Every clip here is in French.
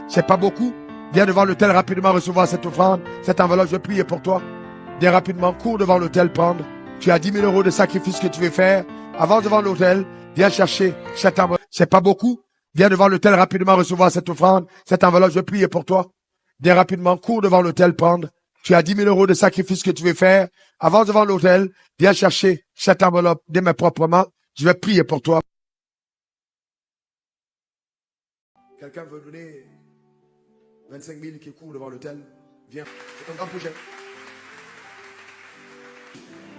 C'est pas beaucoup. Viens devant l'autel rapidement recevoir cette offrande, cette enveloppe, je vais prier pour toi. Viens rapidement, cours devant l'autel prendre. Tu as 10 000 € de sacrifice que tu veux faire. Avance devant l'autel, viens chercher cette enveloppe. C'est pas beaucoup. Viens devant l'autel rapidement recevoir cette offrande, cette enveloppe, je vais prier pour toi. Viens rapidement, cours devant l'autel prendre. Tu as 10 000 € de sacrifice que tu veux faire. Avance devant l'autel, viens chercher cette enveloppe de mes proprement. Je vais prier pour toi. Quelqu'un veut donner 25 000 qui court devant l'autel. Viens, c'est un grand projet.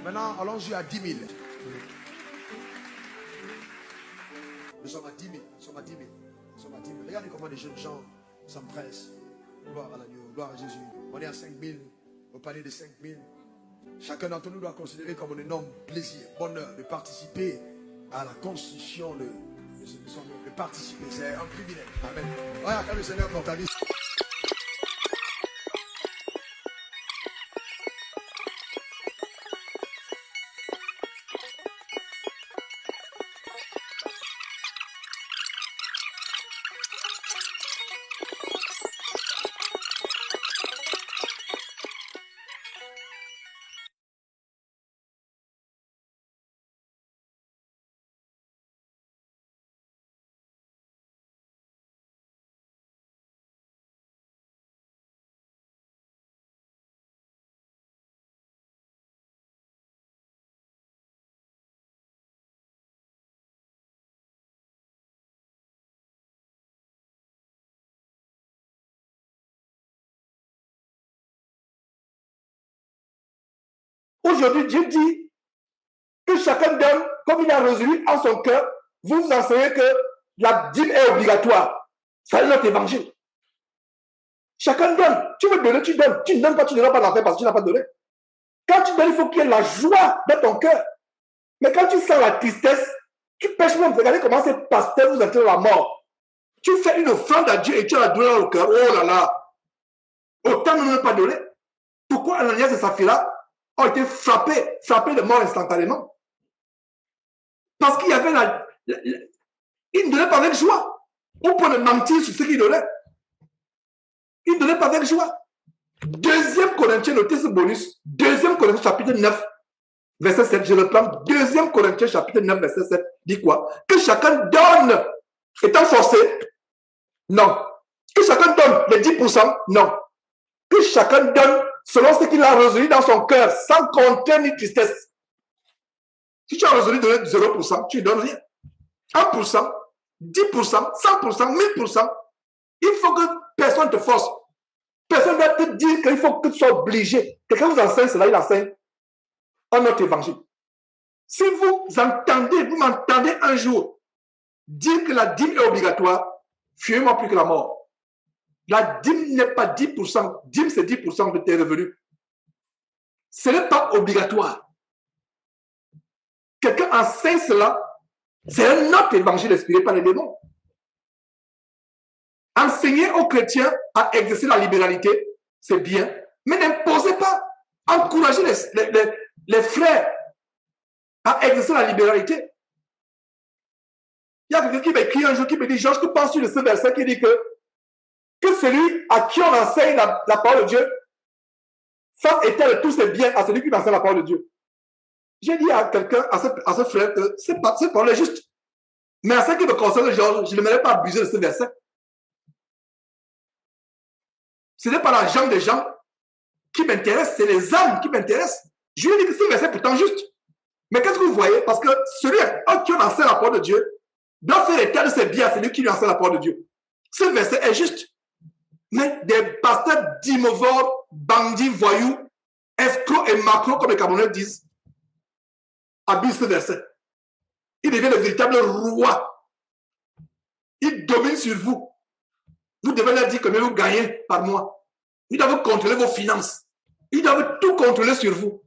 Maintenant, allons-y à 10 000. Nous sommes à 10 000. Nous sommes à 10 000. Nous sommes à 10 000. Regardez comment les jeunes gens s'empressent. Gloire à l'agneau, gloire à Jésus. On est à 5 000. Au palier de 5 000. Chacun d'entre nous doit considérer comme un énorme plaisir, bonheur de participer à la construction de participer. C'est un privilège. Amen. Voilà, quand le Seigneur porte ta vie. Aujourd'hui, Dieu dit que chacun donne comme il a résolu en son cœur. Vous vous enseignez que la dîme est obligatoire. C'est notre évangile. Chacun donne. Tu veux donner, tu donnes. Tu ne donnes pas, tu ne donneras pas d'enfer parce que tu n'as pas donné. Quand tu donnes, il faut qu'il y ait la joie dans ton cœur. Mais quand tu sens la tristesse, tu pêches même. Regardez comment ces pasteurs vous entraînent la mort. Tu fais une offrande à Dieu et tu as la douleur au cœur. Oh là là. Autant ne pas donner. Pourquoi Ananias et Saphira ont été frappés de mort instantanément? Parce qu'il y avait ils ne donnaient pas avec joie. On peut mentir sur ce qu'ils donnaient. Ils ne donnaient pas avec joie. 2 Corinthiens, notez ce bonus. 2 Corinthiens chapitre 9, verset 7. Je le prends. 2 Corinthiens chapitre 9, verset 7. Dit quoi? Que chacun donne. Étant forcé? Non. Que chacun donne les 10%? Non. Que chacun donne selon ce qu'il a résolu dans son cœur, sans contrainte ni tristesse. Si tu as résolu de donner 0%, tu ne donnes rien. 1%, 10%, 100%, 1000%. Il faut que personne ne te force. Personne ne doit te dire qu'il faut que tu sois obligé. Quelqu'un vous enseigne cela, il enseigne en notre évangile. Si vous m'entendez un jour dire que la dîme est obligatoire, fuyez-moi plus que la mort. La dîme n'est pas 10%. Dîme, c'est 10% de tes revenus. Ce n'est pas obligatoire. Quelqu'un enseigne cela, c'est un autre évangile inspiré par les démons. Enseigner aux chrétiens à exercer la libéralité, c'est bien, mais n'imposez pas. Encouragez les frères à exercer la libéralité. Il y a quelqu'un qui m'écrit un jour qui me dit: Georges, que penses-tu de ce verset qui dit que celui à qui on enseigne la parole de Dieu fasse état de tous ses biens à celui qui enseigne la parole de Dieu? J'ai dit à quelqu'un, à ce frère, que cette parole est juste. Mais à ce qui me concerne, Georges, je n'aimerais pas abuser de ce verset. Ce n'est pas l'argent des gens qui m'intéresse, c'est les âmes qui m'intéressent. Je lui ai dit que ce verset est pourtant juste. Mais qu'est-ce que vous voyez? Parce que celui à qui on enseigne la parole de Dieu doit faire état de ses biens à celui qui lui enseigne la parole de Dieu. Ce verset est juste. Mais des pasteurs d'imovores, bandits, voyous, escrocs et macros, comme les Camerounais disent, abusent ce verset. Il devient le véritable roi. Il domine sur vous. Vous devez leur dire combien vous gagnez par mois. Ils doivent contrôler vos finances. Ils doivent tout contrôler sur vous.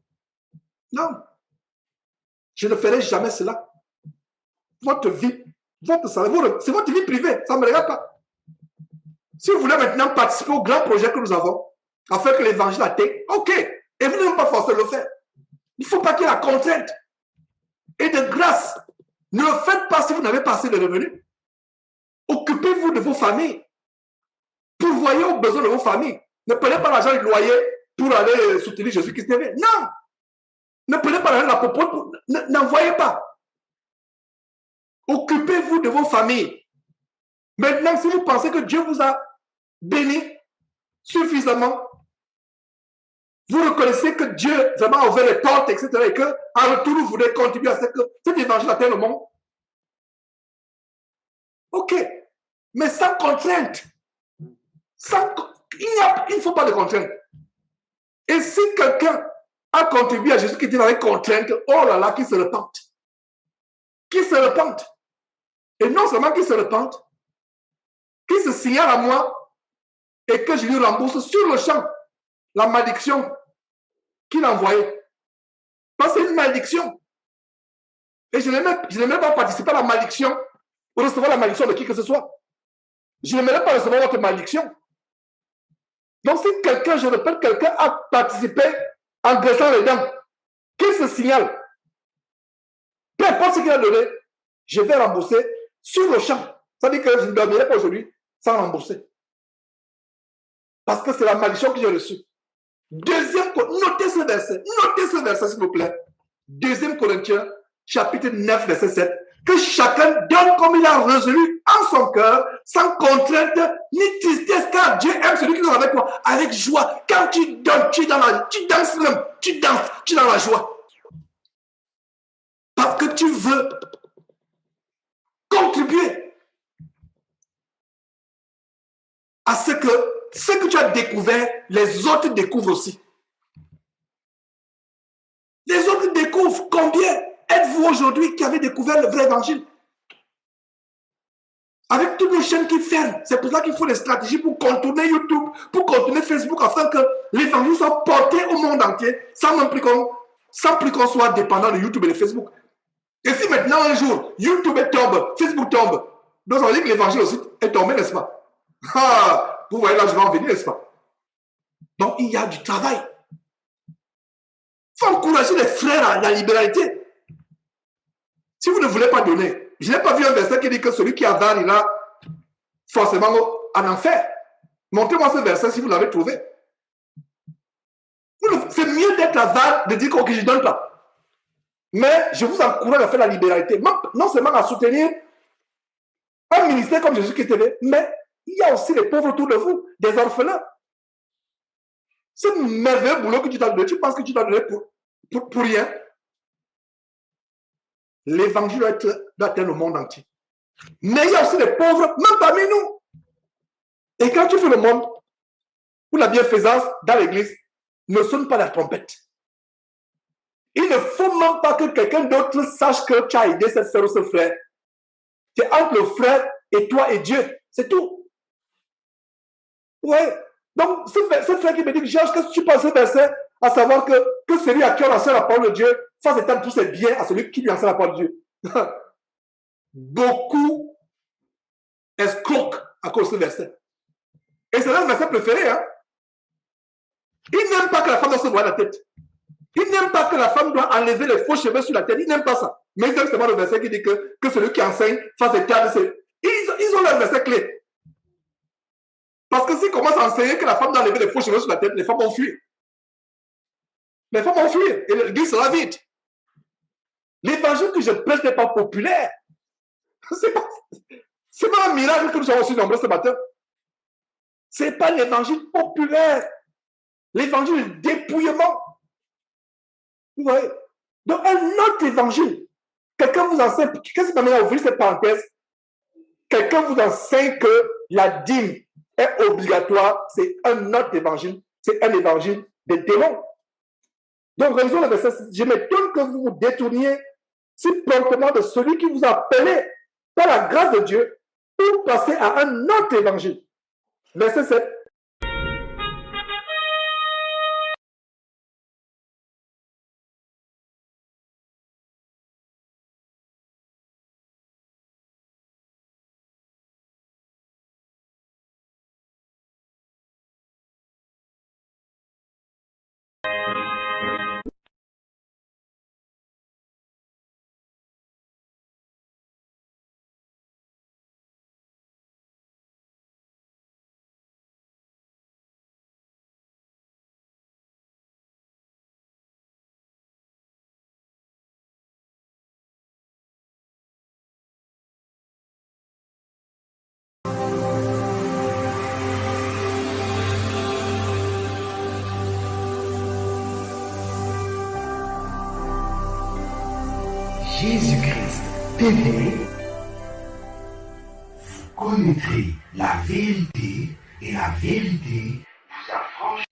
Non. Je ne ferai jamais cela. Votre vie, votre salaire, c'est votre vie privée. Ça ne me regarde pas. Si vous voulez maintenant participer au grand projet que nous avons, afin que l'évangile atteigne, ok. Et vous n'êtes pas forcé de le faire. Il ne faut pas qu'il y ait la contrainte. Et de grâce, ne le faites pas si vous n'avez pas assez de revenus. Occupez-vous de vos familles. Pourvoyez aux besoins de vos familles. Ne prenez pas l'argent du loyer pour aller soutenir Jésus-Christ. Non. Ne prenez pas l'argent de la popote. N'envoyez pas. Occupez-vous de vos familles. Maintenant, si vous pensez que Dieu vous a béni suffisamment, vous reconnaissez que Dieu vraiment a ouvert les portes, etc. et que, en retour, vous voulez contribuer à ce que cet évangile atteigne le monde. Ok. Mais sans contrainte. Il ne faut pas de contrainte. Et si quelqu'un a contribué à Jésus qui était dans les contraintes, oh là là, qu'il se repente. Qu'il se repente. Et non seulement qu'il se repente, qu'il se signale à moi et que je lui rembourse sur le champ la malédiction qu'il a envoyée. Parce que c'est une malédiction. Et je n'aimerais pas participer à la malédiction ou recevoir la malédiction de qui que ce soit. Je n'aimerais pas recevoir votre malédiction. Donc si quelqu'un, je répète, quelqu'un a participé en graissant les dents, qu'il se signale, peu importe ce qu'il a donné, je vais rembourser sur le champ. Ça veut dire que je ne dormirai pas aujourd'hui sans rembourser. Parce que c'est la malédiction que j'ai reçue. Notez ce verset s'il vous plaît. 2 Corinthiens, chapitre 9, verset 7. Que chacun donne comme il a résolu en son cœur, sans contrainte ni tristesse, car Dieu aime celui qui donne avec toi, avec joie. Quand tu donnes, tu danses même, tu es dans la joie. Parce que tu veux contribuer à ce que tu as découvert, les autres découvrent aussi. Les autres découvrent. Combien êtes-vous aujourd'hui qui avez découvert le vrai évangile? Avec toutes les chaînes qui ferment. C'est pour ça qu'il faut des stratégies pour contourner YouTube, pour contourner Facebook, afin que l'évangile soit porté au monde entier, sans plus qu'on soit dépendant de YouTube et de Facebook. Et si maintenant, un jour, YouTube tombe, Facebook tombe, donc ça veut dire que l'évangile aussi est tombé, n'est-ce pas? Ah, vous voyez là, je vais en venir, n'est-ce pas? Donc, il y a du travail. Il faut encourager les frères à la libéralité. Si vous ne voulez pas donner, je n'ai pas vu un verset qui dit que celui qui avare ira forcément en enfer. Montrez-moi ce verset si vous l'avez trouvé. C'est mieux d'être avare, de dire que je ne donne pas. Mais je vous encourage à faire la libéralité. Non seulement à soutenir un ministère comme Jésus-Christ TV, mais il y a aussi les pauvres autour de vous, des orphelins. Ce merveilleux boulot que tu dois donner, tu penses que tu dois donner pour rien. L'évangile doit atteindre le monde entier. Mais il y a aussi des pauvres, même parmi nous. Et quand tu fais le monde, pour la bienfaisance dans l'église, ne sonne pas la trompette. Il ne faut même pas que quelqu'un d'autre sache que tu as aidé cette sœur ou ce frère. C'est entre le frère et toi et Dieu. C'est tout. Ouais. Donc, ce frère qui me dit que Georges, qu'est-ce que tu penses de ce verset? À savoir que celui à qui on enseigne la parole de Dieu fasse étendre tous ses biens à celui qui lui enseigne la parole de Dieu. Beaucoup escroquent à cause de ce verset. Et c'est leur verset préféré. Hein? Ils n'aiment pas que la femme doit se voir la tête. Ils n'aiment pas que la femme doit enlever les faux cheveux sur la tête. Ils n'aiment pas ça. Mais ils aiment seulement le verset qui dit que celui qui enseigne fasse étendre ses... Ils ont leur verset clé. Parce que s'ils commencent à enseigner que la femme doit enlever les faux cheveux sur la tête, les femmes vont fuir. Les femmes vont fuir et l'église sera vide. L'évangile que je prêche n'est pas populaire. C'est pas un miracle que nous sommes aussi nombreux ce matin. Ce n'est pas l'évangile populaire. L'évangile dépouillement. Vous voyez? Donc, un autre évangile. Quelqu'un vous enseigne, qu'est-ce qui m'amène à ouvrir cette parenthèse? Quelqu'un vous enseigne que la dîme est obligatoire. C'est un autre évangile. C'est un évangile des démons. Donc, raison le verset, je m'étonne que vous vous détourniez si promptement de celui qui vous a appelé par la grâce de Dieu pour passer à un autre évangile. Verset 7. Jésus-Christ TV, vous connaîtrez la vérité et la vérité